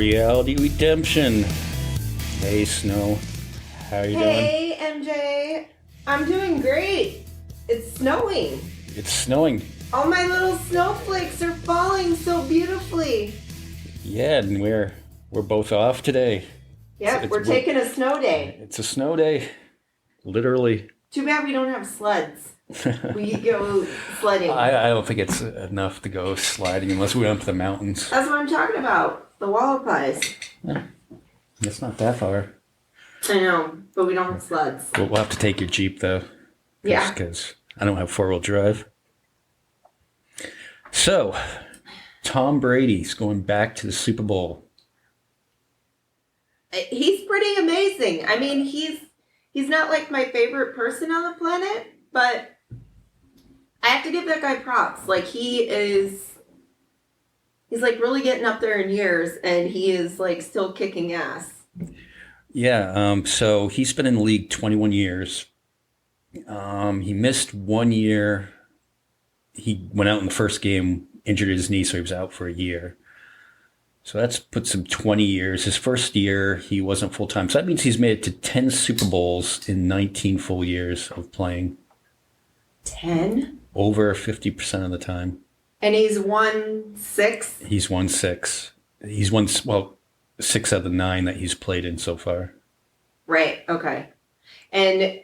Reality Redemption. Hey, Snow. How you doing? Hey, MJ. I'm doing great. It's snowing. It's snowing. All my little snowflakes are falling so beautifully. Yeah, and we're both off today. Yep, we're taking a snow day. It's a snow day. Literally. Too bad we don't have sleds. We could go sledding. I don't think it's enough to go sliding unless we went up to the mountains. That's what I'm talking about. The Wallapies. Yeah, it's not that far. I know, but we don't have sleds. We'll have to take your Jeep, though. Yeah. Because I don't have four-wheel drive. So, Tom Brady's going back to the Super Bowl. He's pretty amazing. I mean, he's not like my favorite person on the planet, but I have to give that guy props. Like, he's like really getting up there in years, and he is like still kicking ass. Yeah, so he's been in the league 21 years. He missed 1 year. He went out in the first game, injured his knee, so he was out for a year. So that's puts him 20 years. His first year, he wasn't full-time. So that means he's made it to 10 Super Bowls in 19 full years of playing. 10? Over 50% of the time. And he's won 6? He's won 6. He's won, 6 out of the 9 that he's played in so far. Right, okay. And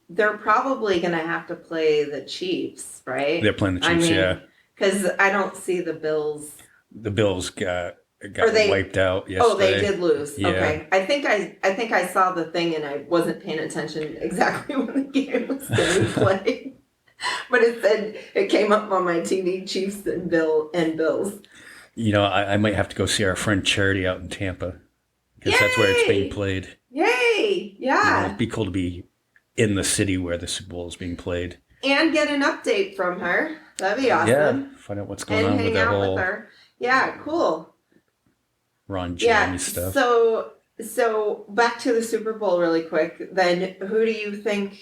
they're probably going to have to play the Chiefs, right? They're playing the Chiefs, yeah. Because I don't see the Bills. The Bills got wiped out yesterday. Oh, they did lose. Yeah. Okay. I think I saw the thing and I wasn't paying attention exactly when the game was getting played. But it came up on my TV, Chiefs and Bills. You know, I might have to go see our friend Charity out in Tampa. Because that's where it's being played. Yay! Yeah. You know, it'd be cool to be in the city where the Super Bowl is being played. And get an update from her. That'd be awesome. Yeah, find out what's going on with that whole with her. Yeah, cool. Ron Jeremy stuff. So back to the Super Bowl really quick. Then who do you think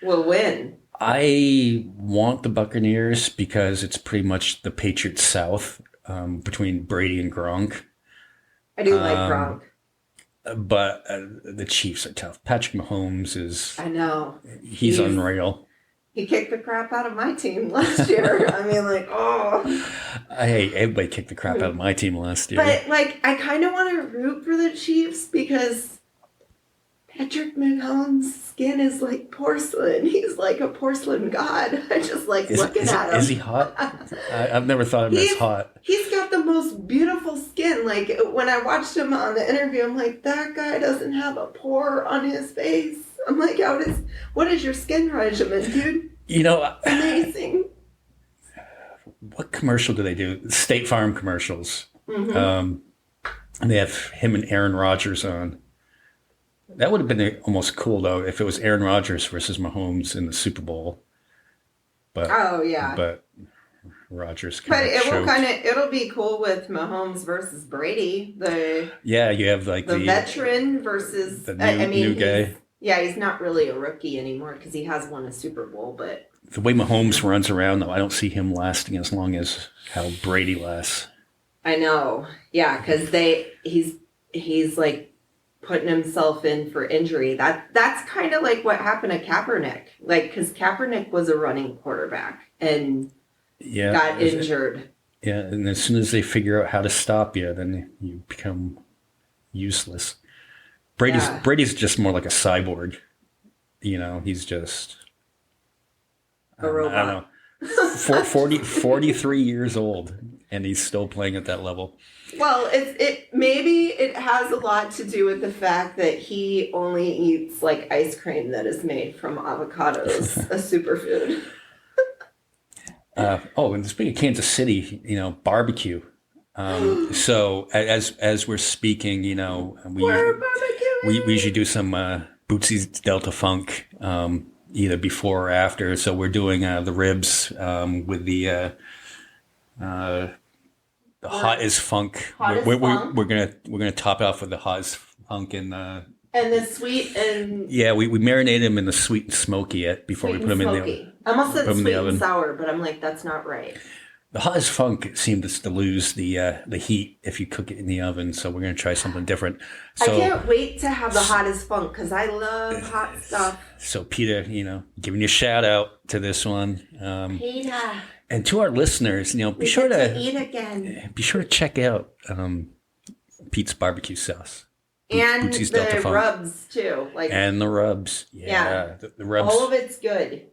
will win? I want the Buccaneers because it's pretty much the Patriots South between Brady and Gronk. I do like Gronk. But the Chiefs are tough. Patrick Mahomes is... I know. He's unreal. He kicked the crap out of my team last year. I mean, like, oh. Hey, everybody kicked the crap out of my team last year. But, like, I kind of want to root for the Chiefs because Patrick Mahomes' skin is like porcelain. He's like a porcelain god. I just like looking at him. Is he hot? I've never thought of him as hot. He's got the most beautiful skin. Like, when I watched him on the interview, I'm like, that guy doesn't have a pore on his face. I'm like, what is your skin regimen, dude? You know, amazing. What commercial do they do? State Farm commercials. Mm-hmm. And they have him and Aaron Rodgers on. That would have been almost cool, though, if it was Aaron Rodgers versus Mahomes in the Super Bowl. But Rodgers it'll be cool with Mahomes versus Brady. You have like the veteran versus the new guy. He's not really a rookie anymore because he has won a Super Bowl, but the way Mahomes runs around, though, I don't see him lasting as long as how Brady lasts. I know. Yeah, because he's like putting himself in for injury. That's kind of like what happened to Kaepernick. Like, because Kaepernick was a running quarterback and got injured. Yeah, and as soon as they figure out how to stop you, then you become useless. Brady's just more like a cyborg. You know, he's just a robot. I don't know. 43 years old, and he's still playing at that level. Well, maybe it has a lot to do with the fact that he only eats like ice cream that is made from avocados, a superfood. And speaking of Kansas City, you know, barbecue. So as we're speaking, you know, we usually do some Bootsy's Delta Funk either before or after. So we're doing the ribs with the hot as funk. We're gonna top it off with the hot as funk and the sweet and we marinated them in the sweet and smoky before we put them in the oven. I almost said sweet and sour, but I'm like, that's not right. The hottest funk seems to lose the heat if you cook it in the oven. So we're gonna try something different. I So can't wait to have the hottest funk because I love hot stuff. so Peter, giving you a shout out to this one, Peter, and to our listeners, be we sure get to eat again. be sure to check out Pete's barbecue sauce. And Bootsy's Delta the Funk. rubs too. Like And the rubs. Yeah. The rubs. all of it's good.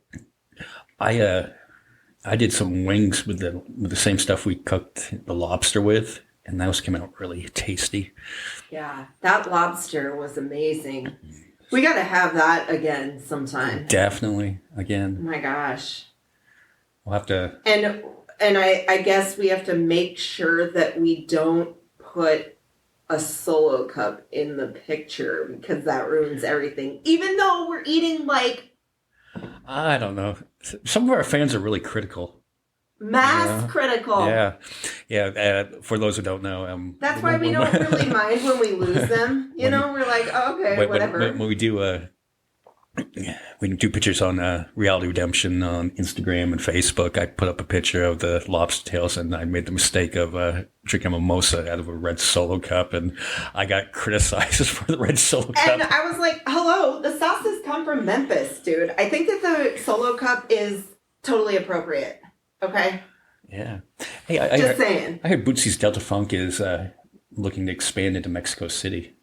I did some wings with the same stuff we cooked the lobster with, and those came out really tasty. Yeah. That lobster was amazing. We gotta have that again sometime. Definitely. Oh Again, my gosh. we'll have to. And I guess we have to make sure that we don't put a solo cup in the picture because that ruins everything. Even though we're eating like I don't know. Some of our fans are really critical. mass critical. Yeah. For those who don't know, That's why we don't really mind when we lose them. We're like, oh, okay, whatever. When we do pictures on Reality Redemption on Instagram and Facebook, I put up a picture of the lobster tails, and I made the mistake of drinking a mimosa out of a red Solo cup, and I got criticized for the red Solo cup. And I was like, hello, the sauces come from Memphis, dude. I think that the Solo cup is totally appropriate. Okay? Yeah. Hey, I Just saying. I heard Bootsy's Delta Funk is looking to expand into Mexico City.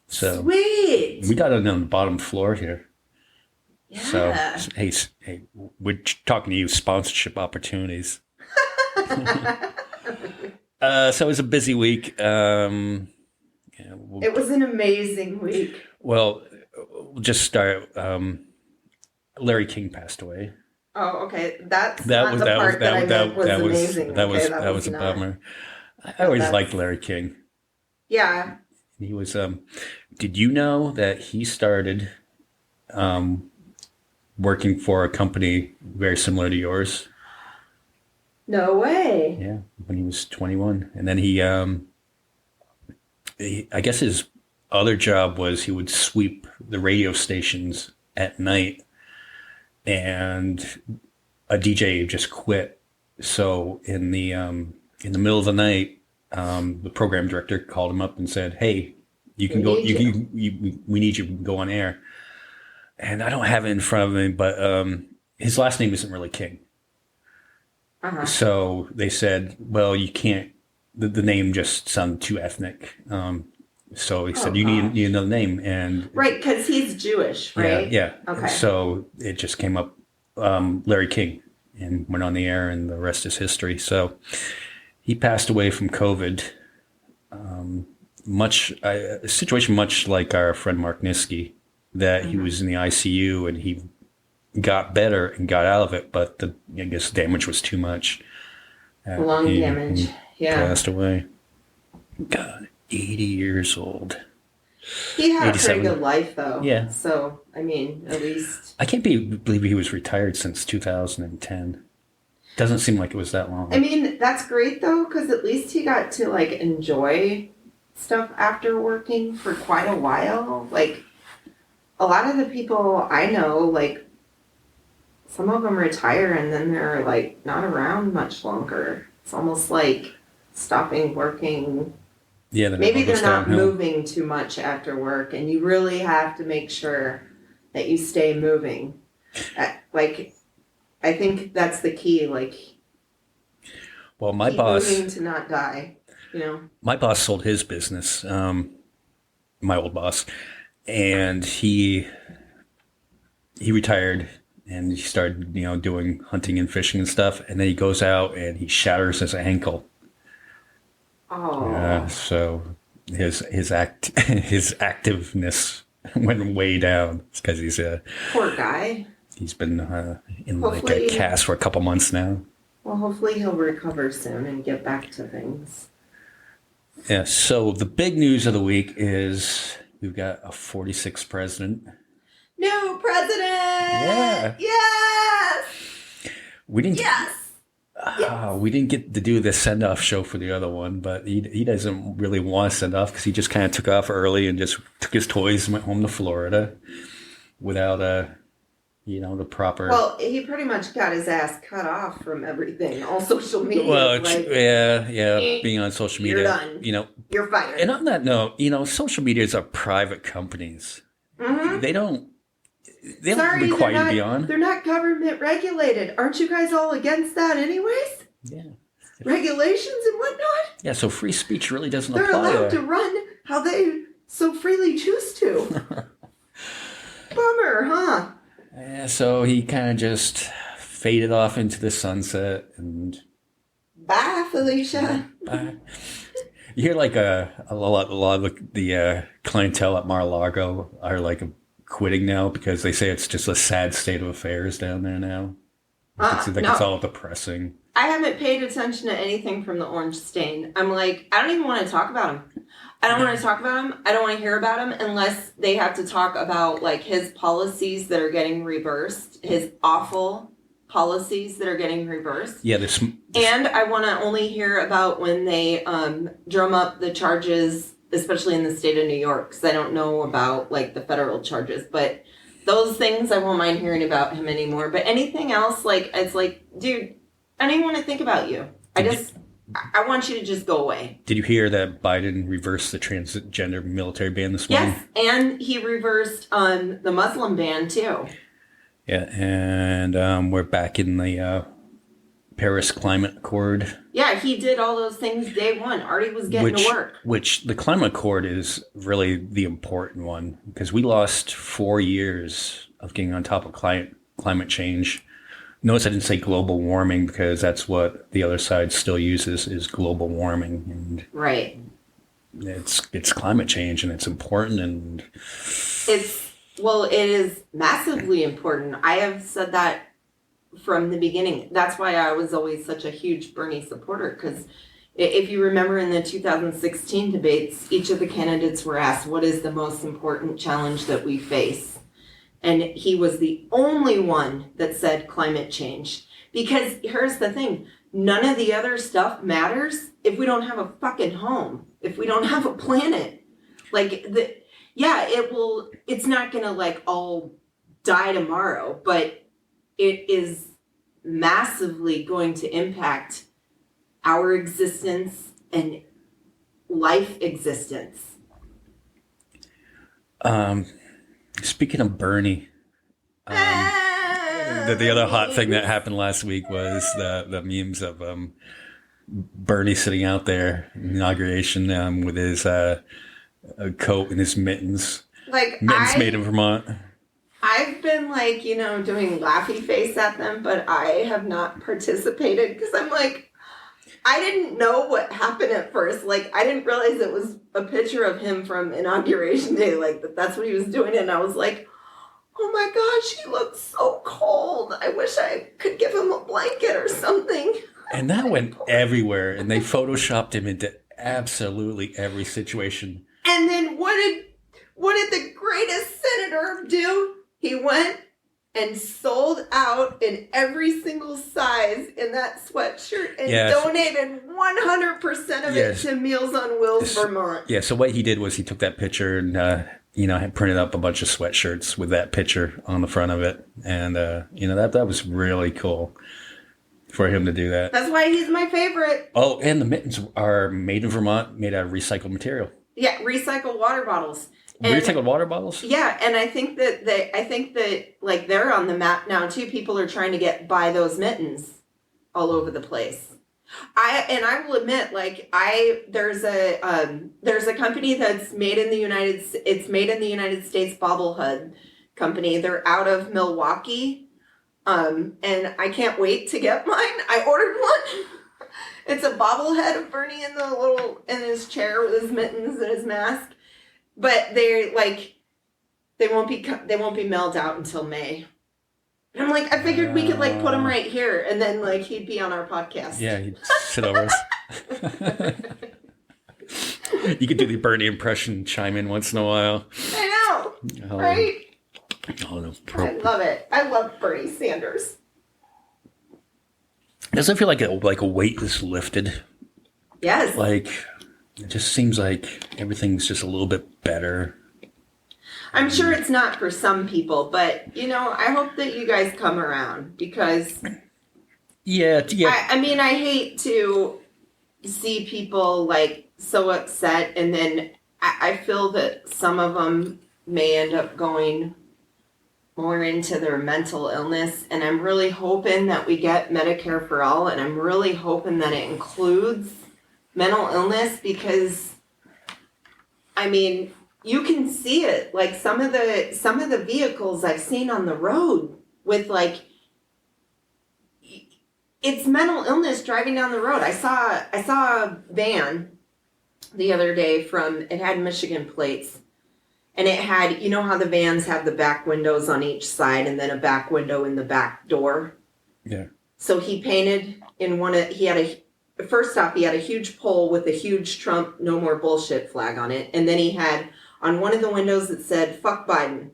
So Sweet. we got it on the bottom floor here. Yeah. So, hey, we're talking to you, sponsorship opportunities. So it was a busy week. It was an amazing week. We'll just start. Larry King passed away. Oh, okay. That was amazing. That was a bummer. I always liked Larry King. Yeah. He was. Did you know that he started working for a company very similar to yours? No way. Yeah, when he was 21, and then he I guess his other job was he would sweep the radio stations at night, and a DJ just quit. So in the middle of the night, the program director called him up and said, "Hey, you can go. We need you to go on air." And I don't have it in front of me, but his last name isn't really King. Uh-huh. So they said, "Well, you can't. The name just sounded too ethnic." So he said, "You need another name." And right, because he's Jewish, right? Yeah. Okay. So it just came up, Larry King, and went on the air, and the rest is history. So he passed away from COVID. A situation much like our friend Mark Niski, that he was in the ICU and he got better and got out of it, but I guess damage was too much. Lung damage. He passed away. God, 80 years old. He had 87. a pretty good life, though. Yeah. So, I mean, at least. I can't believe he was retired since 2010. Doesn't seem like it was that long. I mean, that's great, though, because at least he got to, like, enjoy stuff after working for quite a while. Like, a lot of the people I know, like, some of them retire and then they're, like, not around much longer. It's almost like stopping working. Yeah, maybe they're not moving too much after work, and you really have to make sure that you stay moving. Like, I think that's the key. Like, well, my keep boss moving to not die. My boss sold his business. My old boss, and he retired and he started, doing hunting and fishing and stuff. And then he goes out and he shatters his ankle. Oh. So his activeness went way down. It's because he's poor guy. He's been in like a cast for a couple months now. Well, hopefully he'll recover soon and get back to things. Yeah. So the big news of the week is we've got a 46th president. New president. Yeah. Yes. We didn't. Yes. We didn't get to do the send-off show for the other one, but he doesn't really want to send off because he just kind of took off early and just took his toys and went home to Florida without The proper. Well, he pretty much got his ass cut off from everything. All social media. Well, Is like, yeah, being on social you're media, done. You're fired. And on that note, social medias are private companies. Mm-hmm. They don't Sorry, require you to be on. They're not government regulated. Aren't you guys all against that anyways? Yeah. Regulations and whatnot? Yeah, so free speech really doesn't They're apply allowed there. to run how they so freely choose to. Bummer, huh? Yeah, so he kind of just faded off into the sunset and Bye, Felicia. bye. You hear like a lot of the clientele at Mar-a-Lago are like quitting now because they say it's just a sad state of affairs down there now. It's all depressing. I haven't paid attention to anything from the Orange Stain. I'm like, I don't even want to talk about him. I don't want to talk about him. I don't want to hear about him unless they have to talk about like his policies that are getting reversed, his awful policies that are getting reversed. Yeah, And I want to only hear about when they drum up the charges, especially in the state of New York, because I don't know about like the federal charges. But those things I won't mind hearing about him anymore. But anything else, like it's like, dude, I don't even want to think about you. I want you to just go away. Did you hear that Biden reversed the transgender military ban this morning? Yes, and he reversed the Muslim ban too. Yeah, and we're back in the Paris Climate Accord. Yeah, he did all those things day one. Already was getting to work. Which the Climate Accord is really the important one because we lost 4 years of getting on top of climate change. Notice I didn't say global warming because that's what the other side still uses is global warming. And right. It's climate change and it's important and it is massively important. I have said that from the beginning. That's why I was always such a huge Bernie supporter because if you remember in the 2016 debates, each of the candidates were asked, what is the most important challenge that we face? And he was the only one that said climate change. Because here's the thing, none of the other stuff matters if we don't have a fucking home, if we don't have a planet. It's not gonna like all die tomorrow, but it is massively going to impact our existence and life existence. Speaking of Bernie, the other hot thing that happened last week was the memes of Bernie sitting out there in Inauguration with his coat and his mittens. Mittens made in Vermont. I've been doing laughy face at them, but I have not participated because I'm like, I didn't know what happened at first. Like, I didn't realize it was a picture of him from Inauguration Day. Like, that's what he was doing. And I was like, oh my gosh, he looks so cold. I wish I could give him a blanket or something. And that went everywhere. And they photoshopped him into absolutely every situation. And then what did the greatest senator do? He went and sold out in every single size in that sweatshirt and donated 100% of it to Meals on Wheels Vermont. Yeah, so what he did was he took that picture and, had printed up a bunch of sweatshirts with that picture on the front of it. And, that was really cool for him to do that. That's why he's my favorite. Oh, and the mittens are made in Vermont, made out of recycled material. Yeah, recycled water bottles. Recycled water bottles? Yeah, and I think that they're on the map now too. People are trying to buy those mittens all over the place. I will admit, there's a company that's made in the United States bobblehead company. They're out of Milwaukee, and I can't wait to get mine. I ordered one. It's a bobblehead of Bernie in his chair with his mittens and his mask. But they won't be mailed out until May. And I'm like, I figured we could put him right here, and then he'd be on our podcast. Yeah, he'd sit over us. You could do the Bernie impression, chime in once in a while. I know, right? Oh no, I love it. I love Bernie Sanders. Doesn't it feel like a weight is lifted? Yes. It just seems like everything's just a little bit better. I'm sure it's not for some people, but you know, I hope that you guys come around because Yeah, I mean, I hate to see people like so upset, and then I feel that some of them may end up going more into their mental illness, and I'm really hoping that we get Medicare for all, and I'm really hoping that it includes mental illness because I mean, you can see it. Like some of the vehicles I've seen on the road with like it's mental illness driving down the road. I saw a van the other day from it had Michigan plates. And it had, you know how the vans have the back windows on each side and then a back window in the back door? Yeah. So he painted in first off, he had a huge pole with a huge Trump no more bullshit flag on it. And then he had, on one of the windows it said, fuck Biden.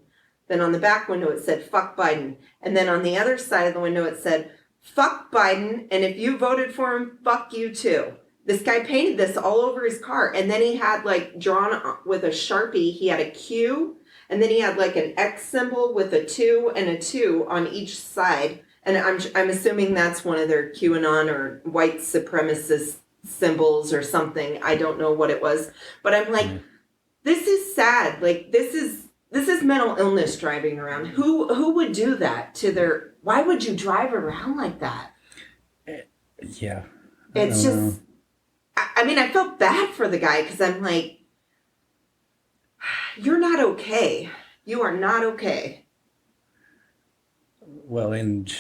Then on the back window it said, fuck Biden. And then on the other side of the window it said, fuck Biden, and if you voted for him, fuck you too. This guy painted this all over his car, and then he had like drawn with a Sharpie, he had a Q, and then he had like an X symbol with a 2 and a 2 on each side. And I'm assuming that's one of their QAnon or white supremacist symbols or something. I don't know what it was, but I'm like, this is sad. Like this is mental illness driving around. Who would do that to their? Why would you drive around like that? Yeah. It's just. I mean, I felt bad for the guy because I'm like, you're not okay. You are not okay. Well, and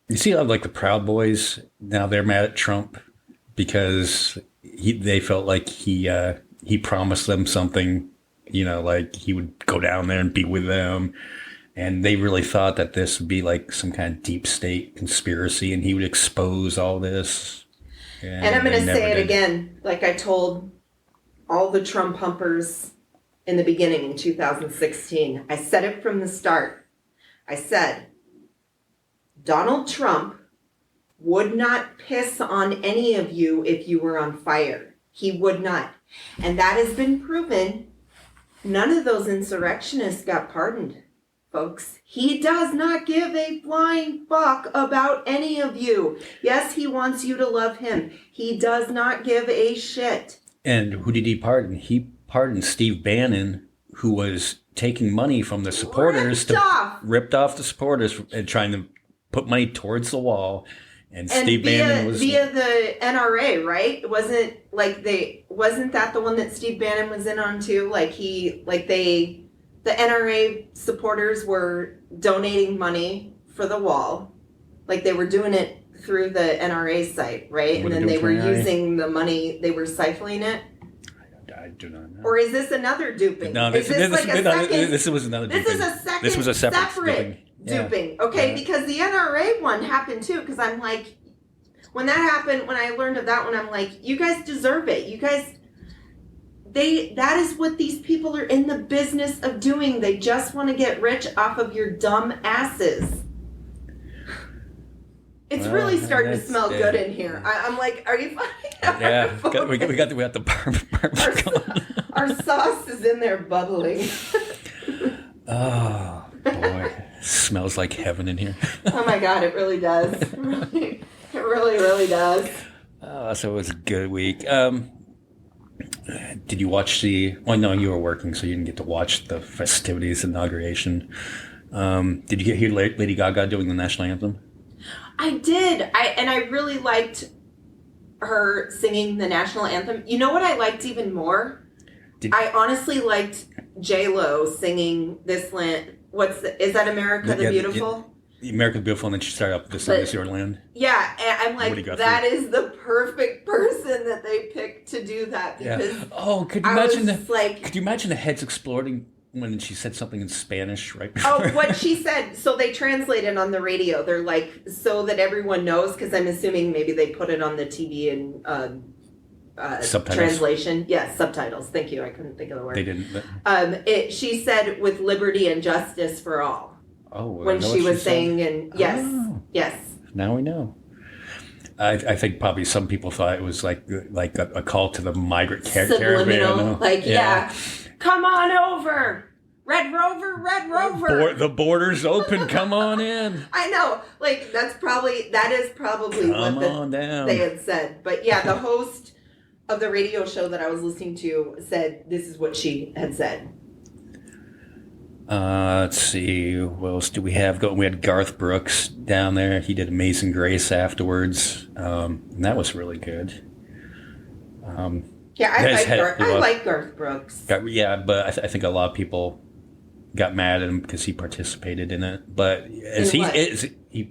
you see, like the Proud Boys now, they're mad at Trump because they felt like he promised them something, you know, like he would go down there and be with them, and they really thought that this would be like some kind of deep state conspiracy, and he would expose all this. And I'm going to say it again, like I told all the Trump humpers in the beginning in 2016. I said it from the start. I said, Donald Trump would not piss on any of you if you were on fire. He would not. And that has been proven. None of those insurrectionists got pardoned, folks. He does not give a flying fuck about any of you. Yes, he wants you to love him. He does not give a shit. And who did he pardon? He pardoned Steve Bannon, who was taking money from the supporters ripped off the supporters and trying to put money towards the wall. And Steve Bannon was via the NRA, right? Wasn't that the one that Steve Bannon was in on too? The NRA supporters were donating money for the wall. Like they were doing it through the NRA site, right? And then they were using the money, they were siphoning it. I do not know. Or is this another duping? No, this was another duping. This was a separate duping. Okay, yeah. Because the NRA one happened too, because I'm like, when that happened, when I learned of that one, I'm like, you guys deserve it. You guys, that is what these people are in the business of doing. They just want to get rich off of your dumb asses. It's really starting to smell good in here. I'm like, are you fine? Yeah, we got the barbecue. Our sauce is in there bubbling. Oh boy, smells like heaven in here. Oh my God, it really does. It really, really does. So it was a good week. Did you watch well, no, you were working, so you didn't get to watch the festivities, inauguration. Did you hear Lady Gaga doing the national anthem? I did. I really liked her singing the national anthem. You know what I liked even more? I honestly liked J-Lo singing this land. Is that America the Beautiful? America the Beautiful, and then she started up This Is Your Land. Yeah, and I'm like, that is the perfect person that they picked to do that. Because could you imagine the heads exploding when she said something in Spanish right before? Oh, what she said. So they translated on the radio. They're like, so that everyone knows, because I'm assuming maybe they put it on the TV and subtitles. Translation. Yes, subtitles. Thank you. I couldn't think of the word. They didn't. She said, with liberty and justice for all. Oh, when she was saying, and yes. Now we know. I think probably some people thought it was like a call to the migrant caravan. Come on over. Red Rover, Red Rover. The border's open. Come on in. I know. Like, that is probably Come what on down. they had said. But yeah, the host of the radio show that I was listening to said this is what she had said. Let's see. What else do we have going? We had Garth Brooks down there. He did Amazing Grace afterwards. And that was really good. Yeah, I like Garth Brooks. Yeah, but I think a lot of people got mad at him because he participated in it. But because he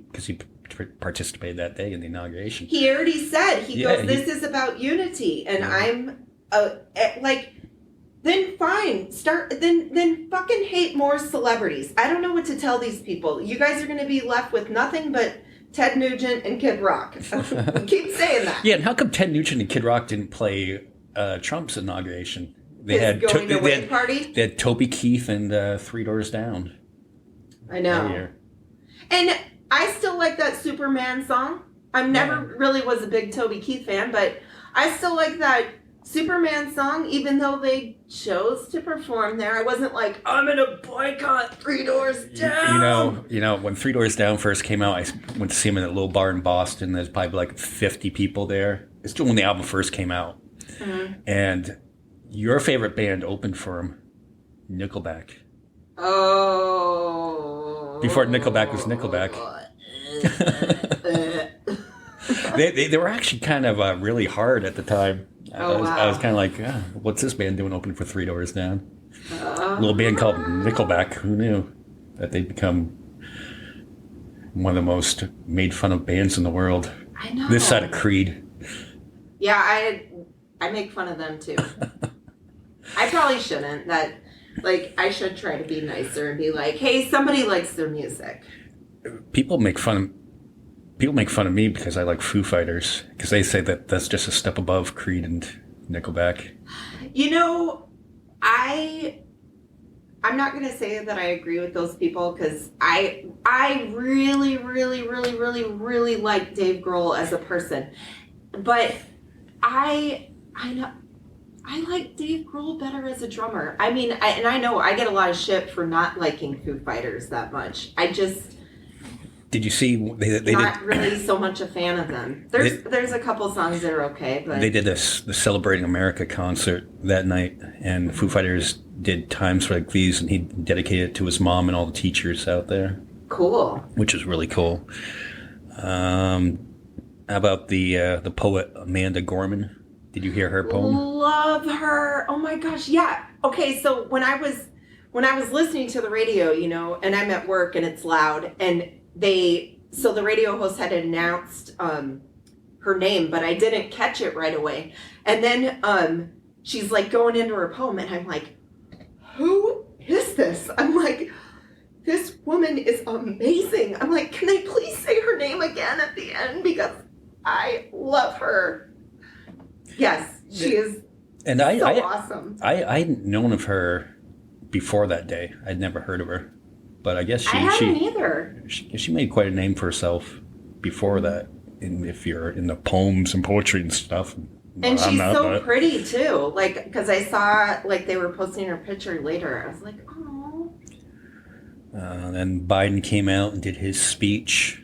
participated that day in the inauguration. He already said, this is about unity. And I'm then fine. Then fucking hate more celebrities. I don't know what to tell these people. You guys are going to be left with nothing but Ted Nugent and Kid Rock. We keep saying that. Yeah, and how come Ted Nugent and Kid Rock didn't play Trump's inauguration? They had party. They had Toby Keith and Three Doors Down. I know. And I still like that Superman song. I never really was a big Toby Keith fan, but I still like that Superman song, even though they chose to perform there. I wasn't like, I'm gonna boycott Three Doors Down. You know, when Three Doors Down first came out, I went to see him in a little bar in Boston. There's probably like 50 people there. It's still when the album first came out. Mm-hmm. And your favorite band opened for him, Nickelback. Oh. Before Nickelback was Nickelback. They were actually kind of really hard at the time. I was kind of like, what's this band doing opening for Three Doors Down? A little band called Nickelback. Who knew that they'd become one of the most made fun of bands in the world? I know. This side of Creed. Yeah, I make fun of them too. I probably shouldn't. I should try to be nicer and be like, hey, somebody likes their music. People make fun of me because I like Foo Fighters, because they say that that's just a step above Creed and Nickelback. You know, I'm not going to say that I agree with those people, because I really, really, really, really, really like Dave Grohl as a person. But I like Dave Grohl better as a drummer. I mean, I know I get a lot of shit for not liking Foo Fighters that much. Did you see? They not really so much a fan of them. There's a couple songs that are okay, but they did the Celebrating America concert that night, and Foo Fighters did Times Like These, and he dedicated it to his mom and all the teachers out there. Cool. Which is really cool. How about the poet Amanda Gorman? Did you hear her poem? Love her. Oh my gosh, yeah. Okay, so when I was listening to the radio, and I'm at work and it's loud, and so the radio host had announced her name, but I didn't catch it right away. And then she's like going into her poem, and I'm like, who is this? I'm like, this woman is amazing. I'm like, can I please say her name again at the end? Because I love her. Yes, she is awesome. I hadn't known of her before that day. I'd never heard of her. But I guess I haven't either. She made quite a name for herself before that. If you're in the poems and poetry and stuff. And she's so pretty too. Like, because I saw they were posting her picture later. I was like, oh. Then Biden came out and did his speech,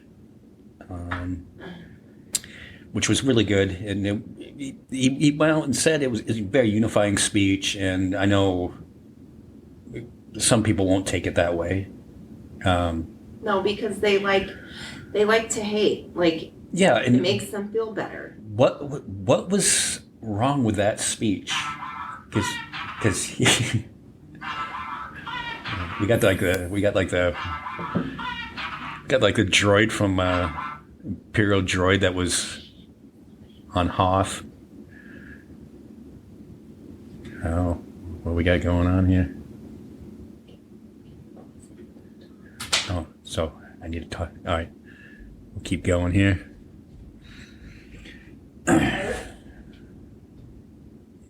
which was really good. And he went out and said it was a very unifying speech. And I know some people won't take it that way. No, because they like to hate. Yeah, and it makes them feel better. What was wrong with that speech? Because we got the droid from Imperial Droid that was on Hoth. Oh, what we got going on here? Oh, so I need to talk. All right, we'll keep going here.